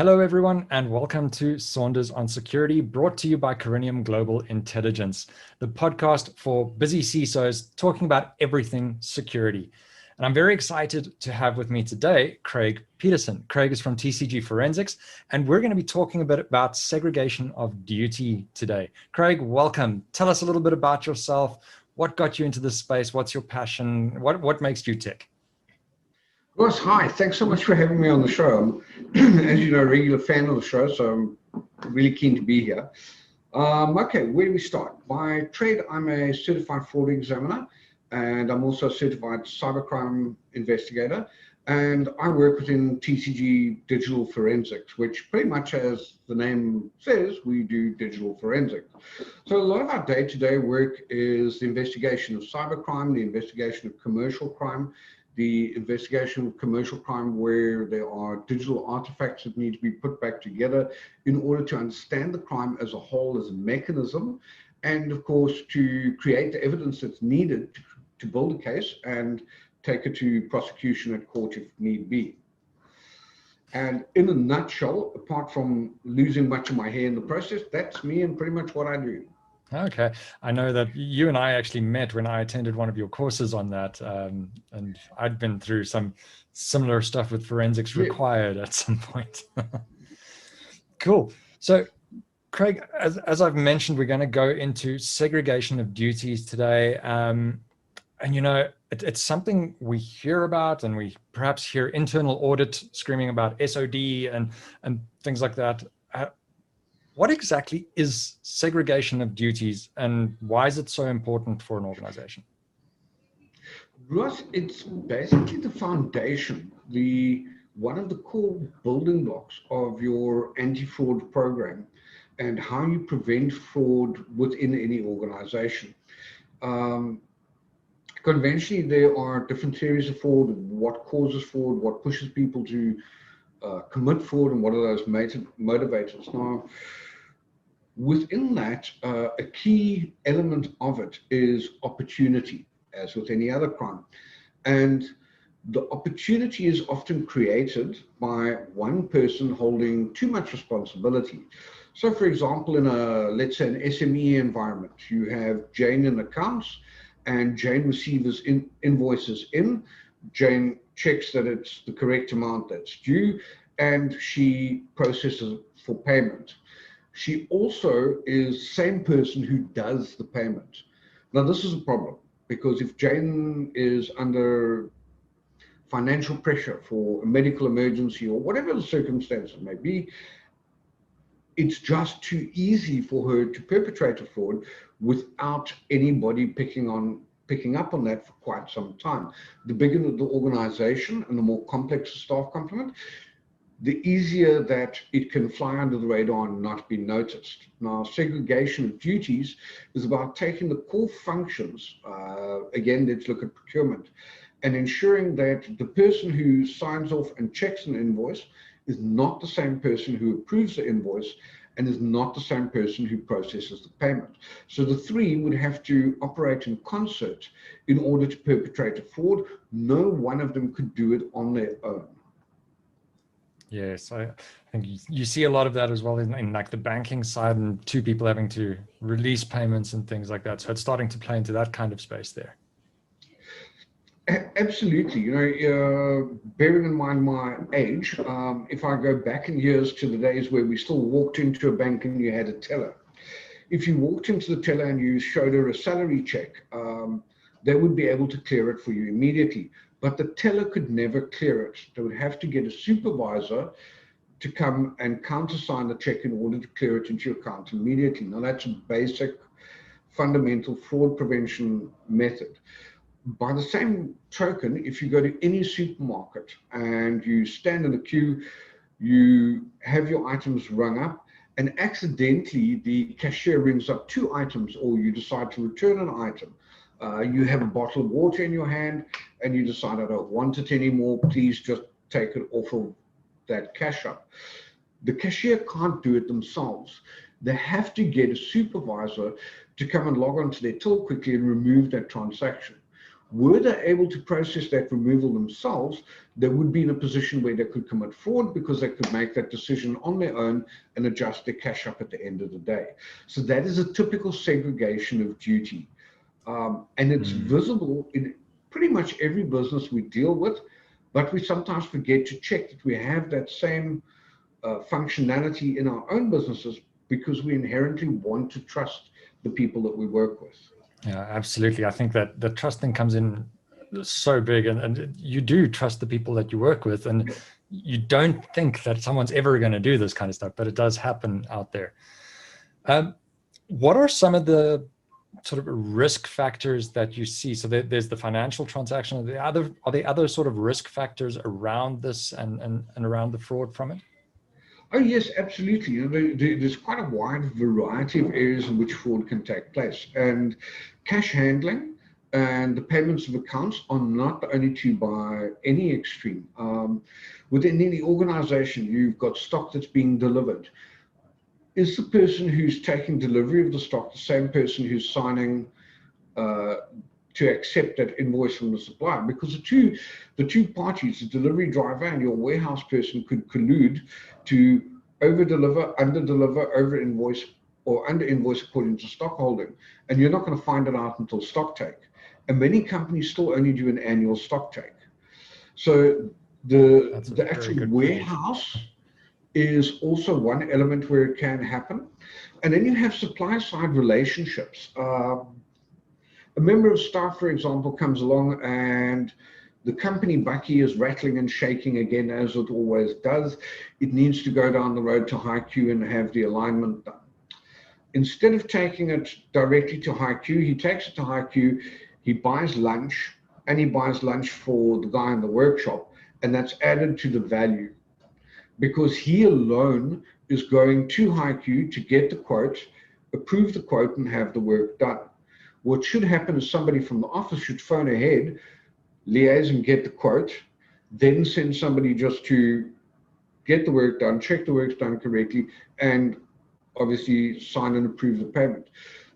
Hello, everyone, and welcome to Saunders on Security, brought to you by Corinium Global Intelligence, the podcast for busy CISOs talking about everything security. And I'm very excited to have with me today Craig Pedersen. Craig is from TCG Forensics, and we're going to be talking a bit about segregation of duty today. Craig, welcome. Tell us a little bit about yourself. What got you into this space? What's your passion? What makes you tick? Ross, hi. Thanks so much for having me on the show. As you know, a regular fan of the show, so I'm really keen to be here. Okay, where do we start? By trade, I'm a certified fraud examiner, and I'm also a certified cybercrime investigator. And I work within TCG Digital Forensics, which pretty much, as the name says, we do digital forensics. So a lot of our day-to-day work is the investigation of cybercrime, the investigation of commercial crime, the investigation of commercial crime where there are digital artifacts that need to be put back together in order to understand the crime as a whole, as a mechanism, and of course to create the evidence that's needed to build a case and take it to prosecution at court if need be. And in a nutshell, apart from losing much of my hair in the process, that's me and pretty much what I do. Okay. I know that you and I actually met when I attended one of your courses on that. And I'd been through some similar stuff with forensics required at some point. Cool. So, Craig, as I've mentioned, we're going to go into segregation of duties today. And, you know, it's something we hear about, and we perhaps hear internal audit screaming about SOD and things like that. What exactly is segregation of duties, and why is it so important for an organization? Russ, it's basically the foundation, one of the core building blocks of your anti-fraud program and how you prevent fraud within any organization. Conventionally, there are different theories of fraud, what causes fraud, what pushes people to commit fraud, and what are those motivators. Now, within that, a key element of it is opportunity, as with any other crime. And the opportunity is often created by one person holding too much responsibility. So for example, in let's say an SME environment, you have Jane in accounts, and Jane receives invoices in. Jane checks that it's the correct amount that's due, and she processes for payment. She also is the same person who does the payment. Now, this is a problem, because if Jane is under financial pressure for a medical emergency or whatever the circumstances may be, it's just too easy for her to perpetrate a fraud without anybody picking up on that for quite some time. The bigger the organization and the more complex the staff complement, the easier that it can fly under the radar and not be noticed. Now, segregation of duties is about taking the core functions, again, let's look at procurement, and ensuring that the person who signs off and checks an invoice is not the same person who approves the invoice and is not the same person who processes the payment. So the three would have to operate in concert in order to perpetrate a fraud. No one of them could do it on their own. Yes, I think you see a lot of that as well in like the banking side, and two people having to release payments and things like that. So it's starting to play into that kind of space there. Absolutely. You know, bearing in mind my age, if I go back in years to the days where we still walked into a bank and you had a teller. If you walked into the teller and you showed her a salary check, they would be able to clear it for you immediately. But the teller could never clear it. They would have to get a supervisor to come and countersign the check in order to clear it into your account immediately. Now, that's a basic, fundamental fraud prevention method. By the same token, if you go to any supermarket and you stand in a queue, you have your items rung up, and accidentally the cashier rings up 2 items, or you decide to return an item. You have a bottle of water in your hand and you decide, I don't want it anymore, please just take it off of that cash up. The cashier can't do it themselves. They have to get a supervisor to come and log onto their till quickly and remove that transaction. Were they able to process that removal themselves, they would be in a position where they could commit fraud because they could make that decision on their own and adjust their cash up at the end of the day. So that is a typical segregation of duty. And it's visible in pretty much every business we deal with, but we sometimes forget to check that we have that same functionality in our own businesses because we inherently want to trust the people that we work with. Yeah, absolutely. I think that the trust thing comes in so big, and you do trust the people that you work with, and you don't think that someone's ever going to do this kind of stuff, but it does happen out there. What are some of the sort of risk factors that you see? So there's the financial transaction. Are there other sort of risk factors around this and around the fraud from it? Oh, yes, absolutely. You know, there's quite a wide variety of areas in which fraud can take place. And cash handling and the payments of accounts are not the only two by any extreme. Within any organization, you've got stock that's being delivered. Is the person who's taking delivery of the stock the same person who's signing to accept that invoice from the supplier? Because the two parties, the delivery driver and your warehouse person, could collude to over deliver, under deliver, over invoice, or under invoice according to stock holding, and you're not going to find it out until stock take. And many companies still only do an annual stock take. So the actual warehouse is also one element where it can happen. And then you have supply side relationships. A member of staff, for example, comes along and the company bakkie is rattling and shaking again, as it always does. It needs to go down the road to high Q and have the alignment done. Instead of taking it directly to high Q, he takes it to high Q, he buys lunch, and he buys lunch for the guy in the workshop, and that's added to the value because he alone is going to high Q to get the quote, approve the quote, and have the work done. What should happen is somebody from the office should phone ahead, liaise and get the quote, then send somebody just to get the work done, check the work's done correctly, and obviously sign and approve the payment.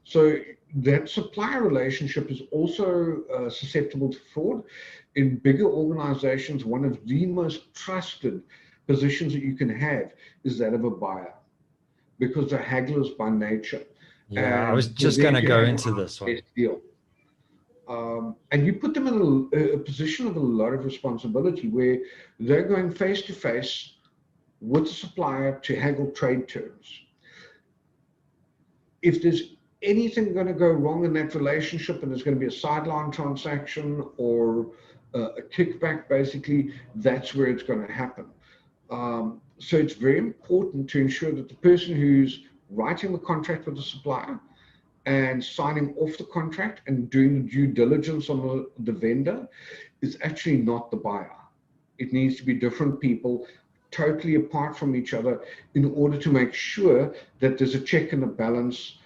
So that supplier relationship is also susceptible to fraud. In bigger organizations, one of the most trusted positions that you can have is that of a buyer, because they're hagglers by nature. Yeah, I was just going to go into this one. Deal. And you put them in a position of a lot of responsibility where they're going face to face with the supplier to haggle trade terms. If there's anything going to go wrong in that relationship and there's going to be a sideline transaction or a kickback, basically, that's where it's going to happen. So it's very important to ensure that the person who's writing the contract with the supplier and signing off the contract and doing the due diligence on the vendor is actually not the buyer. It needs to be different people, totally apart from each other, in order to make sure that there's a check and a balance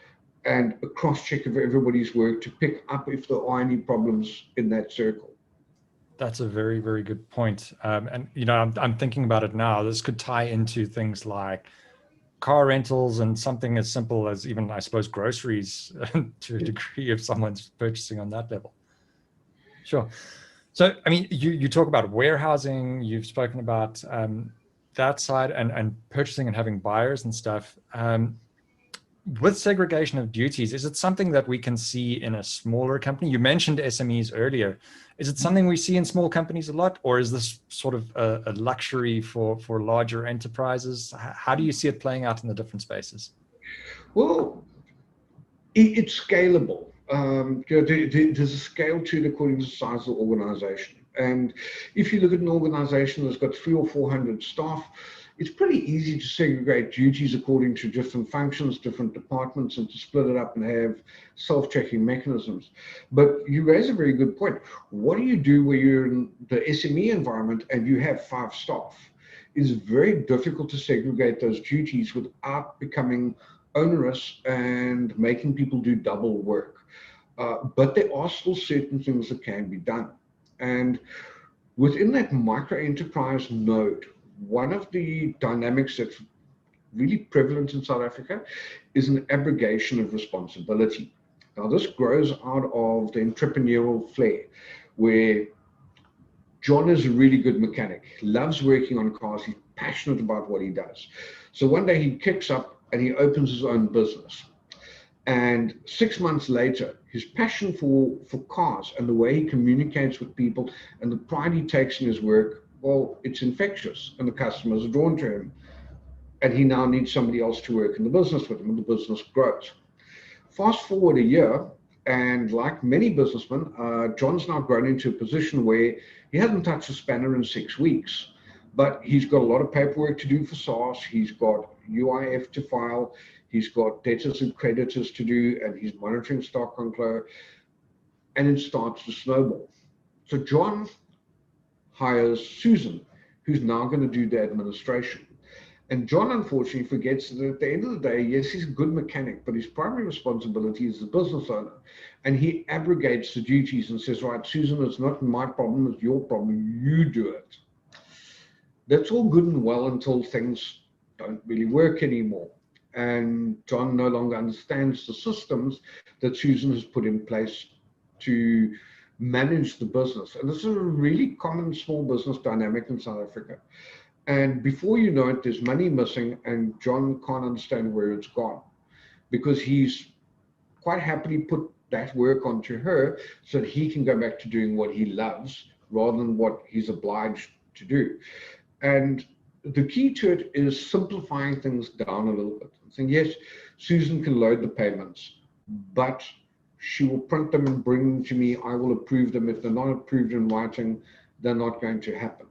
and a cross-check of everybody's work to pick up if there are any problems in that circle. That's a very, very good point. And, you know, I'm thinking about it now. This could tie into things like car rentals and something as simple as even, I suppose, groceries to a degree if someone's purchasing on that level. Sure. So, I mean, you talk about warehousing, you've spoken about that side and purchasing and having buyers and stuff. With segregation of duties, is it something that we can see in a smaller company? You mentioned SMEs earlier. Is it something we see in small companies a lot, or is this sort of a luxury for larger enterprises? How do you see it playing out in the different spaces? Well, it's scalable. There's a scale to it according to the size of the organization. And if you look at an organization that's got 300 or 400 staff, it's pretty easy to segregate duties according to different functions, different departments, and to split it up and have self-checking mechanisms. But you raise a very good point. What do you do where you're in the SME environment and you have 5 staff? It's very difficult to segregate those duties without becoming onerous and making people do double work. But there are still certain things that can be done. And within that micro enterprise node, one of the dynamics that's really prevalent in South Africa is an abrogation of responsibility. Now, this grows out of the entrepreneurial flair. where John is a really good mechanic, loves working on cars, he's passionate about what he does. So one day he kicks up and he opens his own business. And 6 months later, his passion for cars and the way he communicates with people and the pride he takes in his work, well, it's infectious, and the customers are drawn to him. And he now needs somebody else to work in the business with him, and the business grows. Fast forward a year, and like many businessmen, John's now grown into a position where he hasn't touched a spanner in 6 weeks, but he's got a lot of paperwork to do for SARS. He's got UIF to file. He's got debtors and creditors to do, and he's monitoring stock on flow, and it starts to snowball. So John hires Susan, who's now going to do the administration. And John, unfortunately, forgets that at the end of the day, yes, he's a good mechanic, but his primary responsibility is the business owner. And he abrogates the duties and says, right, Susan, it's not my problem, it's your problem, you do it. That's all good and well until things don't really work anymore. And John no longer understands the systems that Susan has put in place to manage the business. And this is a really common small business dynamic in South Africa. And before you know it, there's money missing, and John can't understand where it's gone, because he's quite happily put that work onto her so that he can go back to doing what he loves rather than what he's obliged to do. And the key to it is simplifying things down a little bit. Saying, yes, Susan can load the payments, but she will print them and bring them to me. I will approve them. If they're not approved in writing, they're not going to happen.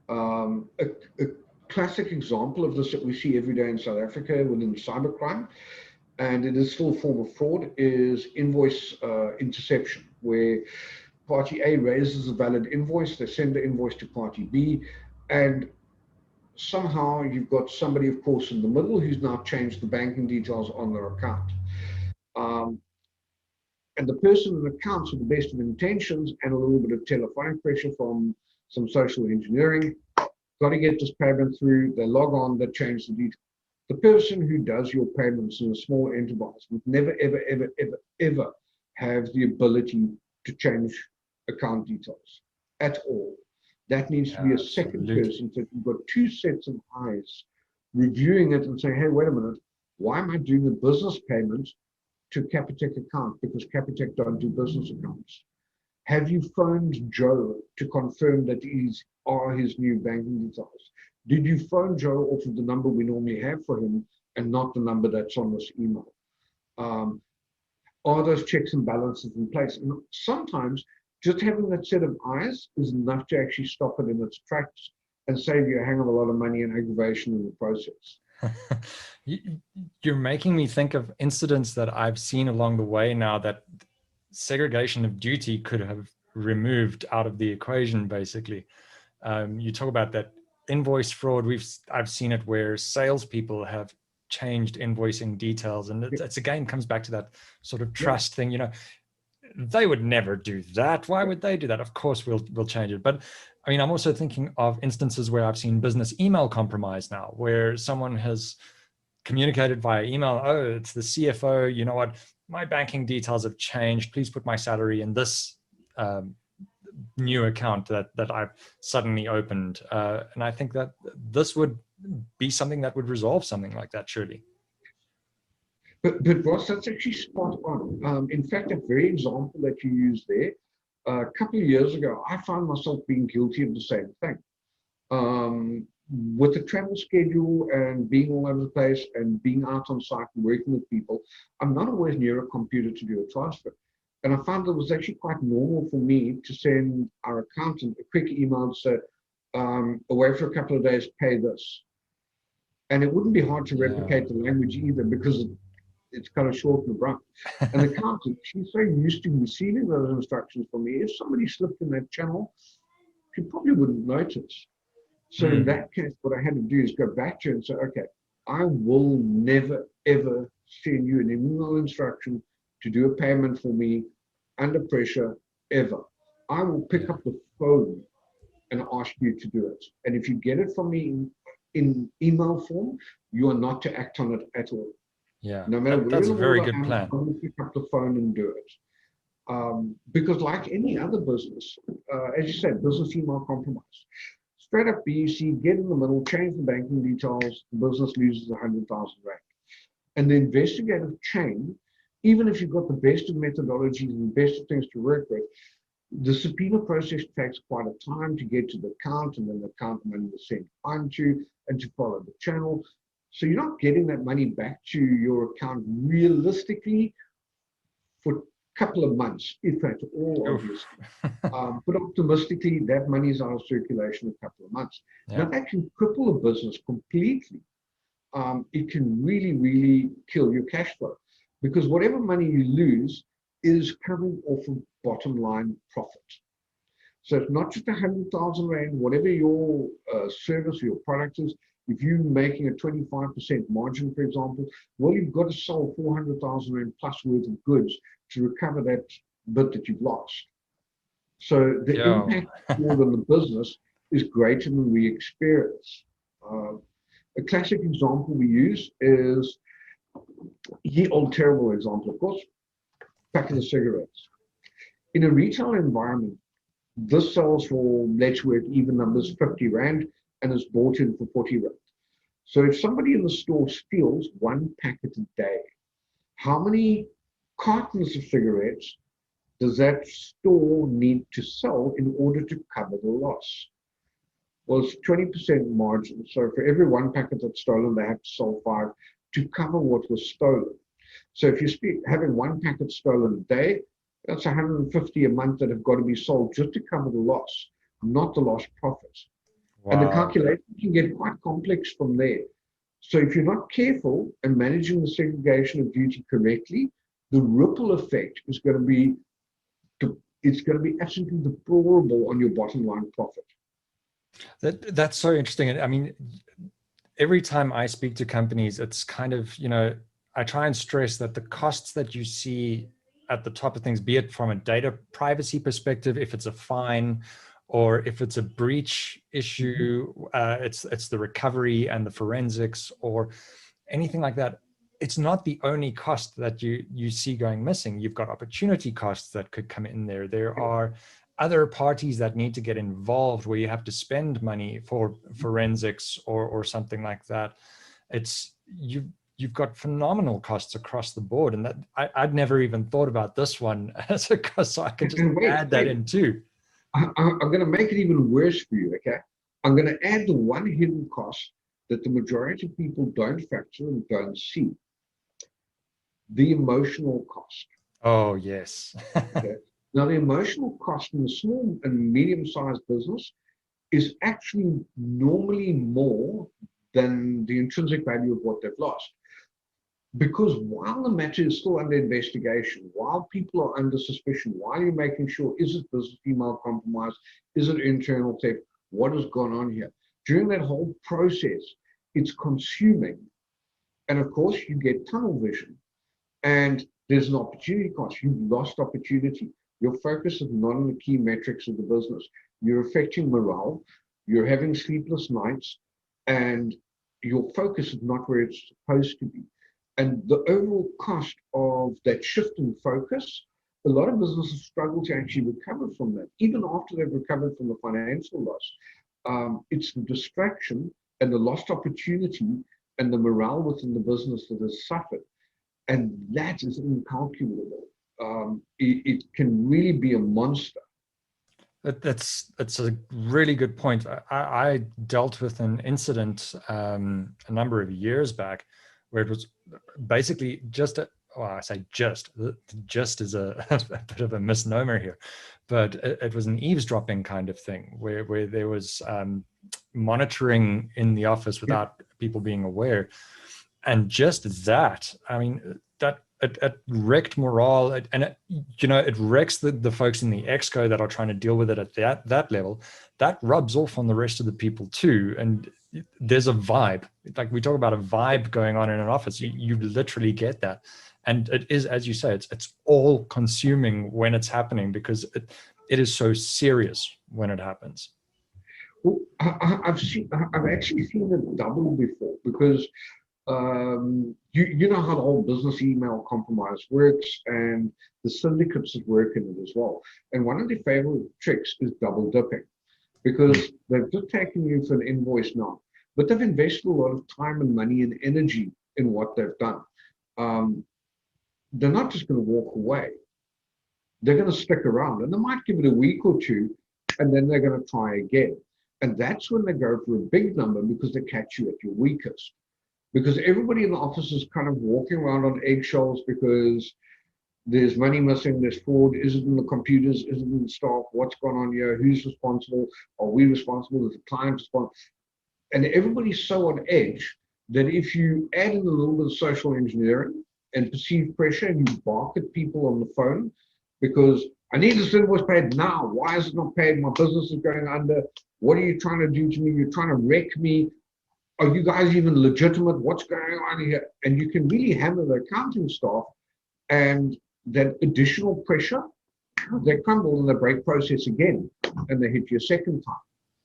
A classic example of this that we see every day in South Africa within cybercrime, and it is still a form of fraud, is invoice interception, where party A raises a valid invoice, they send the invoice to party B, and somehow you've got somebody, of course, in the middle who's now changed the banking details on their account. And the person in accounts, with the best of intentions and a little bit of telephonic pressure from some social engineering, got to get this payment through. They log on, they change the details. The person who does your payments in a small enterprise would never, ever, ever, ever, ever have the ability to change account details at all. That needs to be a second person. So you've got two sets of eyes reviewing it and saying, hey, wait a minute, why am I doing a business payment to Capitec account? Because Capitec don't do business accounts. Have you phoned Joe to confirm that these are his new banking details? Did you phone Joe off of the number we normally have for him and not the number that's on this email? Are those checks and balances in place? And sometimes just having that set of eyes is enough to actually stop it in its tracks and save you a hang of a lot of money and aggravation in the process. You're making me think of incidents that I've seen along the way now that segregation of duty could have removed out of the equation, basically. You talk about that invoice fraud. I've seen it where salespeople have changed invoicing details, and it's again comes back to that sort of trust thing. You know, they would never do that. Why would they do that? Of course, we'll change it. But I mean, I'm also thinking of instances where I've seen business email compromise now, where someone has communicated via email, oh, it's the CFO, you know what, my banking details have changed, please put my salary in this new account that I've suddenly opened. And I think that this would be something that would resolve something like that, surely. But Ross, that's actually spot on. In fact, that very example that you used there, a couple of years ago, I found myself being guilty of the same thing. With the travel schedule and being all over the place and being out on site and working with people, I'm not always near a computer to do a transfer. And I found it was actually quite normal for me to send our accountant a quick email and say, away for a couple of days, pay this. And it wouldn't be hard to replicate the language either, because it's kind of short and abrupt. And the accountant, she's so used to receiving those instructions from me. If somebody slipped in that channel, she probably wouldn't notice. So in that case, what I had to do is go back to her and say, okay, I will never, ever send you an email instruction to do a payment for me under pressure, ever. I will pick up the phone and ask you to do it. And if you get it from me in email form, you are not to act on it at all. Yeah, no matter that's a very good I plan. will pick up the phone and do it. Because like any other business, as you said, business email compromise. Straight up BEC, get in the middle, change the banking details, the business loses 100,000 Rand. And the investigative chain, even if you've got the best of methodologies and the best of things to work with, the subpoena process takes quite a time to get to the account, and then the account money is sent onto and to follow the channel. So you're not getting that money back to your account realistically for a couple of months, if at all, obviously. But optimistically, that money is out of circulation a couple of months. Yeah. Now, that can cripple a business completely. It can really, really kill your cash flow, because whatever money you lose is coming off of bottom line profit. So it's not just 100,000 Rand, whatever your service or your product is. If you're making a 25% margin, for example, well, you've got to sell 400,000 Rand plus worth of goods to recover that bit that you've lost. So the impact more than the business is greater than we experience. A classic example we use is, ye old terrible example, of course, packet of cigarettes. In a retail environment, this sells for, let's work even numbers, 50 Rand, and is bought in for 40 Rand. So if somebody in the store steals one packet a day, how many cartons of cigarettes does that store need to sell in order to cover the loss? Well, it's 20% margin. So for every one packet that's stolen, they have to sell 5 to cover what was stolen. So if you having one packet stolen a day, that's 150 a month that have got to be sold just to cover the loss, not the lost profits. Wow. And the calculation can get quite complex from there. So if you're not careful and managing the segregation of duty correctly, the ripple effect is going to be, it's going to be absolutely deplorable on your bottom line profit. That's so interesting. I mean, every time I speak to companies, it's kind of, I try and stress that the costs that you see at the top of things, be it from a data privacy perspective, if it's a fine or if it's a breach issue, it's the recovery and the forensics or anything like that. It's not the only cost that you see going missing. You've got opportunity costs that could come in there. There are other parties that need to get involved where you have to spend money for forensics or something like that. It's you've got phenomenal costs across the board, and that I'd never even thought about this one as a cost, so I can just add that in too. I'm going to make it even worse for you. Okay, I'm going to add the one hidden cost that the majority of people don't factor and don't see: the emotional cost. Oh yes. Okay. Now, the emotional cost in a small and medium-sized business is actually normally more than the intrinsic value of what they've lost. Because while the matter is still under investigation, while people are under suspicion, while you're making sure, is it business email compromise, is it internal theft, what has gone on here? During that whole process, it's consuming. And of course, you get tunnel vision. And there's an opportunity cost. You've lost opportunity. Your focus is not on the key metrics of the business. You're affecting morale. You're having sleepless nights. And your focus is not where it's supposed to be. And the overall cost of that shift in focus, a lot of businesses struggle to actually recover from that, even after they've recovered from the financial loss. It's the distraction and the lost opportunity and the morale within the business that has suffered. And that is incalculable. It can really be a monster. That's a really good point. I dealt with an incident a number of years back where it was basically I say just is a bit of a misnomer here, but it was an eavesdropping kind of thing where there was monitoring in the office without people being aware. And just that, I mean, that it wrecked morale, it wrecks the folks in the exco that are trying to deal with it at that level. That rubs off on the rest of the people too. And there's a vibe, like we talk about a vibe going on in an office. You literally get that, and it is, as you say, it's all consuming when it's happening, because it is so serious when it happens. Well, I've actually seen it double before, because You know how the whole business email compromise works, and the syndicates that work in it as well. And one of the favorite tricks is double dipping, because they've just taken you for an invoice now, but they've invested a lot of time and money and energy in what they've done. They're not just going to walk away. They're going to stick around, and they might give it a week or two, and then they're going to try again. And that's when they go for a big number, because they catch you at your weakest. Because everybody in the office is kind of walking around on eggshells, because there's money missing, there's fraud, is it in the computers, is it in the staff, what's going on here, who's responsible, are we responsible, is the client responsible? And everybody's so on edge that if you add in a little bit of social engineering and perceived pressure, and you bark at people on the phone, because I need this invoice paid now, why is it not paid, my business is going under, what are you trying to do to me, you're trying to wreck me, are you guys even legitimate, what's going on here? And you can really hammer the accounting staff, and that additional pressure, they crumble and they break process again, and they hit you a second time.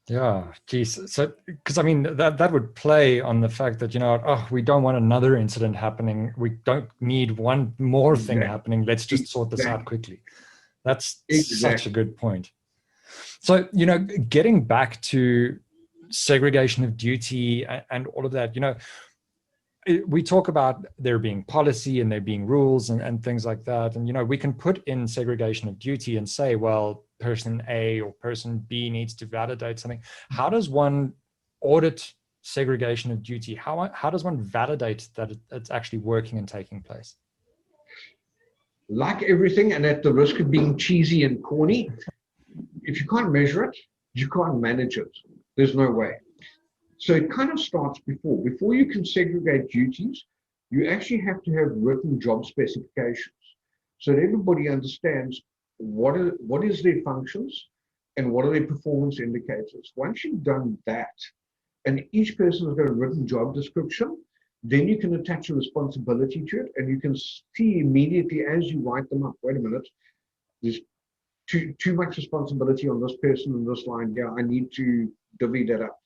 Yeah, geez. So, because I mean, that would play on the fact that, you know, oh, we don't want another incident happening. We don't need one more thing happening. Let's just sort this out quickly. That's such a good point. So, you know, getting back to segregation of duty and all of that, you know, we talk about there being policy and there being rules and things like that. And, you know, we can put in segregation of duty and say, well, person A or person B needs to validate something. How does one audit segregation of duty? How does one validate that it's actually working and taking place? Like everything, and at the risk of being cheesy and corny, if you can't measure it, you can't manage it. There's no way. So it kind of starts before you can segregate duties, you actually have to have written job specifications, so that everybody understands what is their functions and what are their performance indicators. Once you've done that, and each person has got a written job description, then you can attach a responsibility to it, and you can see immediately as you write them up, wait a minute, there's too much responsibility on this person in this line. Yeah, I need to divvy that up.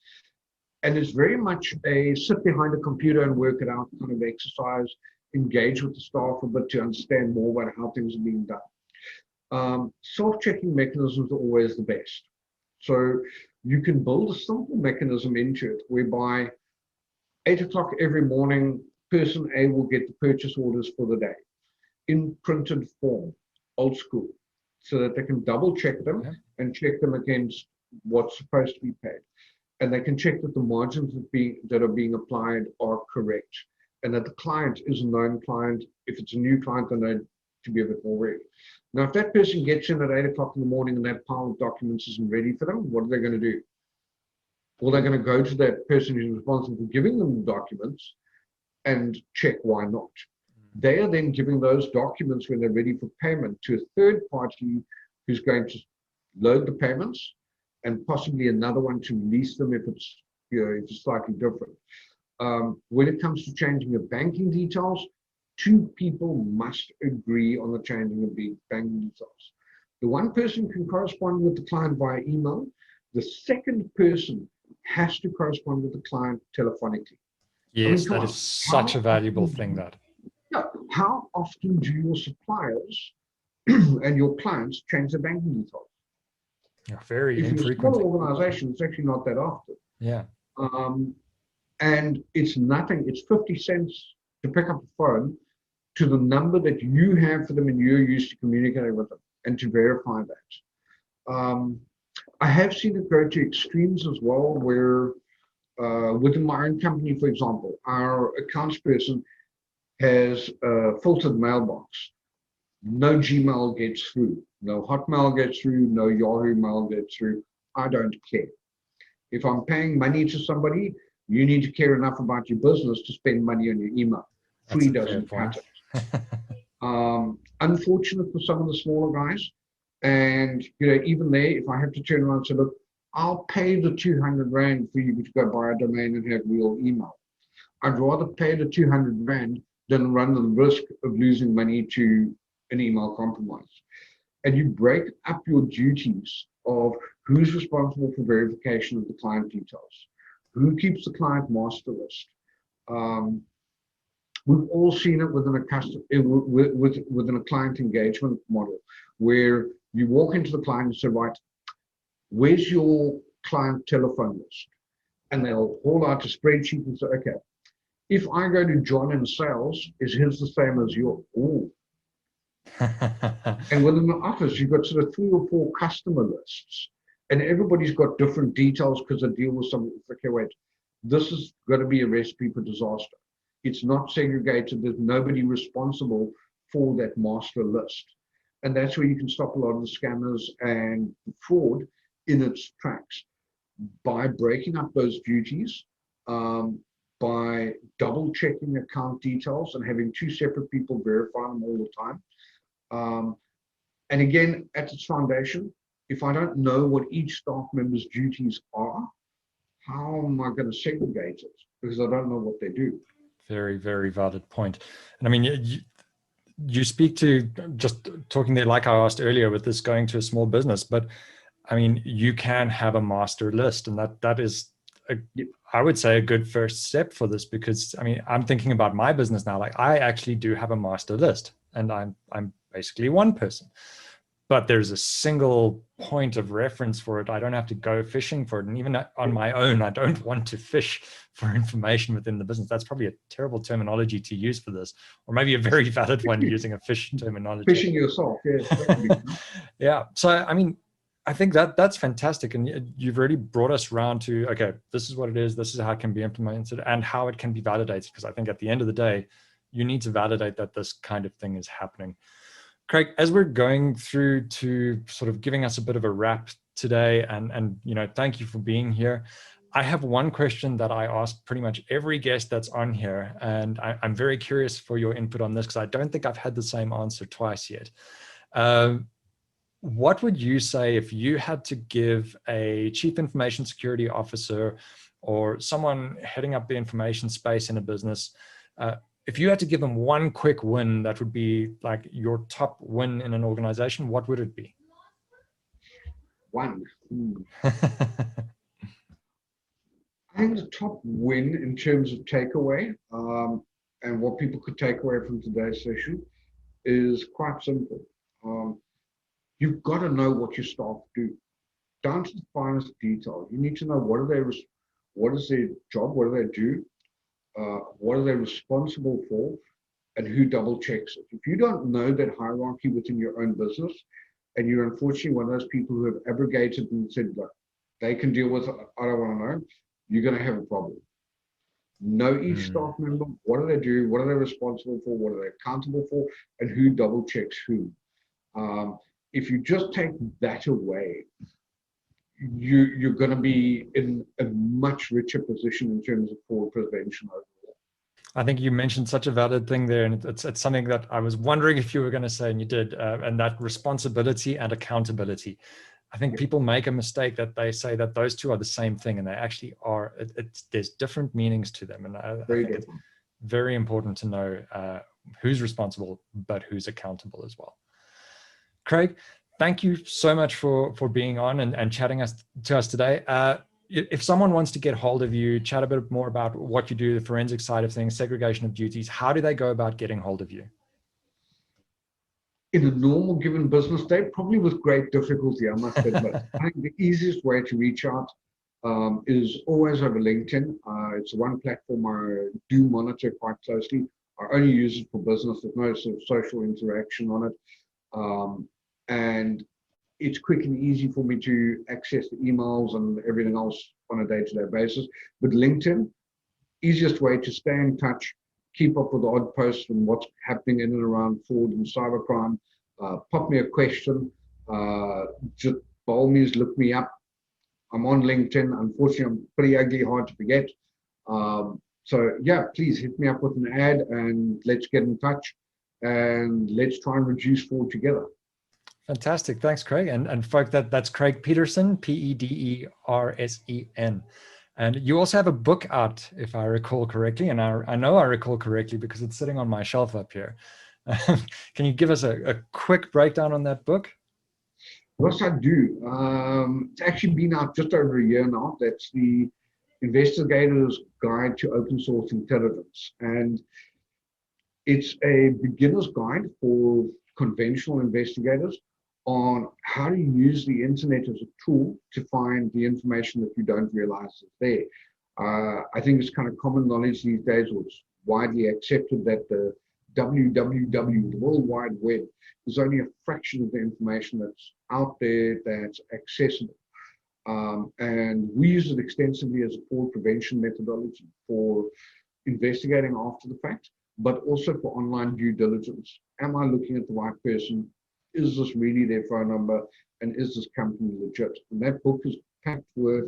And it's very much a sit behind a computer and work it out kind of exercise, engage with the staff a bit to understand more about how things are being done. Self-checking mechanisms are always the best. So you can build a simple mechanism into it whereby 8 o'clock every morning, person A will get the purchase orders for the day in printed form, old school, so that they can double check them and check them against what's supposed to be paid. And they can check that the margins that are being applied are correct, and that the client is a known client. If it's a new client, then they to be a bit more ready. Now, if that person gets in at 8 o'clock in the morning and that pile of documents isn't ready for them, what are they going to do? Well, they're going to go to that person who's responsible for giving them the documents and check why not. They are then giving those documents when they're ready for payment to a third party who's going to load the payments, and possibly another one to release them if it's, you know, if it's slightly different. When it comes to changing of banking details, 2 people must agree on the changing of the banking details. The one person can correspond with the client via email. The second person has to correspond with the client telephonically. Yes, that is such a valuable thing. That. Yeah, how often do your suppliers and your clients change their banking details? Yeah, very if infrequently. If you're a small organization, it's actually not that often. Yeah. And it's nothing. It's 50 cents to pick up the phone to the number that you have for them and you're used to communicating with them, and to verify that. I have seen it go to extremes as well, where within my own company, for example, our accounts person has a filtered mailbox. No Gmail gets through, no Hotmail gets through, no Yahoo Mail gets through. I don't care. If I'm paying money to somebody, you need to care enough about your business to spend money on your email. Free doesn't cut it. Unfortunate for some of the smaller guys. And, you know, even there, if I have to turn around and say, look, I'll pay the 200 Rand for you to go buy a domain and have real email. I'd rather pay the 200 Rand than run the risk of losing money to an email compromise. And you break up your duties of who's responsible for verification of the client details, who keeps the client master list, We've all seen it within within a client engagement model, where you walk into the client and say, right, where's your client telephone list? And they'll haul out a spreadsheet and say, okay, if I go to John in sales, is his the same as yours? Oh. And within the office, you've got sort of 3 or 4 customer lists, and everybody's got different details because they deal with something. Okay, wait, this is going to be a recipe for disaster. It's not segregated. There's nobody responsible for that master list. And that's where you can stop a lot of the scammers and fraud in its tracks, by breaking up those duties, by double checking account details and having 2 separate people verify them all the time. And again, at its foundation, if I don't know what each staff member's duties are, how am I going to segregate it? Because I don't know what they do. Very, very valid point. And I mean, you speak to, just talking there, like I asked earlier, with this going to a small business, but I mean, you can have a master list, and that is, I would say, a good first step for this, because I mean, I'm thinking about my business now. Like, I actually do have a master list, and I'm basically one person, but there's a single point of reference for it. I don't have to go fishing for it. And even on my own, I don't want to fish for information within the business. That's probably a terrible terminology to use for this, or maybe a very valid one, using a fish terminology. Fishing yourself, yeah. Yeah. So, I mean, I think that's fantastic. And you've really brought us around to, okay, this is what it is. This is how it can be implemented and how it can be validated. Because I think at the end of the day, you need to validate that this kind of thing is happening. Craig, as we're going through to sort of giving us a bit of a wrap today, and you know, thank you for being here. I have one question that I ask pretty much every guest that's on here, and I'm very curious for your input on this, because I don't think I've had the same answer twice yet. What would you say if you had to give a chief information security officer or someone heading up the information space in a business, if you had to give them one quick win that would be like your top win in an organization, what would it be? One. I think the top win in terms of takeaway, and what people could take away from today's session, is quite simple. You've got to know what your staff do, down to the finest detail. You need to know what is their job, what do they do, what are they responsible for, and who double checks it. If you don't know that hierarchy within your own business, and you're unfortunately one of those people who have abrogated and said, look, they can deal with it, I don't want to know, you're going to have a problem. Know each staff member, what do they do, what are they responsible for, what are they accountable for, and who double checks who. If you just take that away, you're going to be in a much richer position in terms of fraud prevention overall. I think you mentioned such a valid thing there, and it's something that I was wondering if you were going to say, and you did, and that responsibility and accountability. I think people make a mistake that they say that those two are the same thing, and they actually are. There's different meanings to them, and I think it's very important to know who's responsible, but who's accountable as well. Craig, thank you so much for being on and chatting to us today. If someone wants to get hold of you, chat a bit more about what you do, the forensic side of things, segregation of duties, how do they go about getting hold of you? In a normal given business day, probably with great difficulty, I must admit. I think the easiest way to reach out is always over LinkedIn. It's one platform I do monitor quite closely. I only use it for business. There's no sort of social interaction on it. And it's quick and easy for me to access the emails and everything else on a day-to-day basis. But LinkedIn, easiest way to stay in touch, keep up with the odd posts and what's happening in and around fraud and cybercrime. Pop me a question. Just by all means, look me up. I'm on LinkedIn. Unfortunately, I'm pretty ugly, hard to forget. So yeah, please hit me up with an ad and let's get in touch and let's try and reduce fraud together. Fantastic. Thanks, Craig. And folk, that's Craig Pedersen, Pedersen. And you also have a book out, if I recall correctly. And I know I recall correctly because it's sitting on my shelf up here. Can you give us a quick breakdown on that book? Yes, I do. It's actually been out just over a year now. That's the Investigator's Guide to Open Source Intelligence. And It's a beginner's guide for conventional investigators on how to use the internet as a tool to find the information that you don't realize is there. I think it's kind of common knowledge these days, or it's widely accepted, that the www, the World Wide Web, is only a fraction of the information that's out there that's accessible. And we use it extensively as a fraud prevention methodology for investigating after the fact, but also for online due diligence. Am I looking at the right person? Is this really their phone number? And is this company legit? And that book is packed with,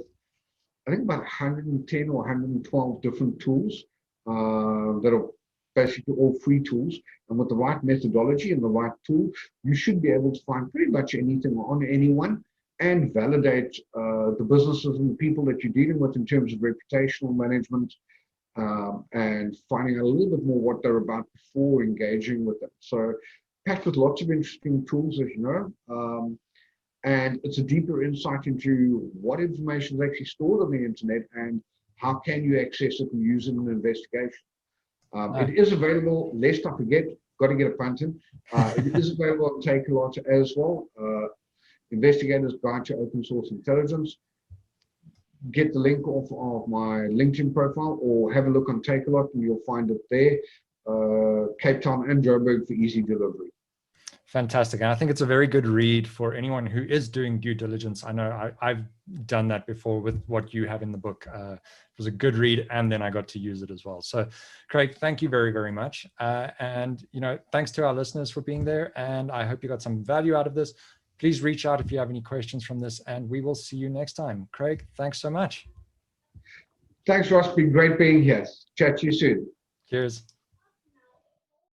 I think, about 110 or 112 different tools that are basically all free tools. And with the right methodology and the right tool, you should be able to find pretty much anything on anyone and validate the businesses and the people that you're dealing with in terms of reputational management, and finding out a little bit more what they're about before engaging with them. So packed with lots of interesting tools, as you know, and it's a deeper insight into what information is actually stored on the internet and how can you access it and use it in an investigation. It is available, lest I forget, got to get a punt in. It is available on Takealot as well. Investigator's Guide to Open Source Intelligence. Get the link off of my LinkedIn profile or have a look on Takealot and you'll find it there. Cape Town and Joburg for easy delivery. Fantastic. And I think it's a very good read for anyone who is doing due diligence. I know I've done that before with what you have in the book. It was a good read, and then I got to use it as well. So Craig, thank you very, very much. And, you know, thanks to our listeners for being there. And I hope you got some value out of this. Please reach out if you have any questions from this, and we will see you next time. Craig, thanks so much. Thanks, Ross. Been great being here. Chat to you soon. Cheers.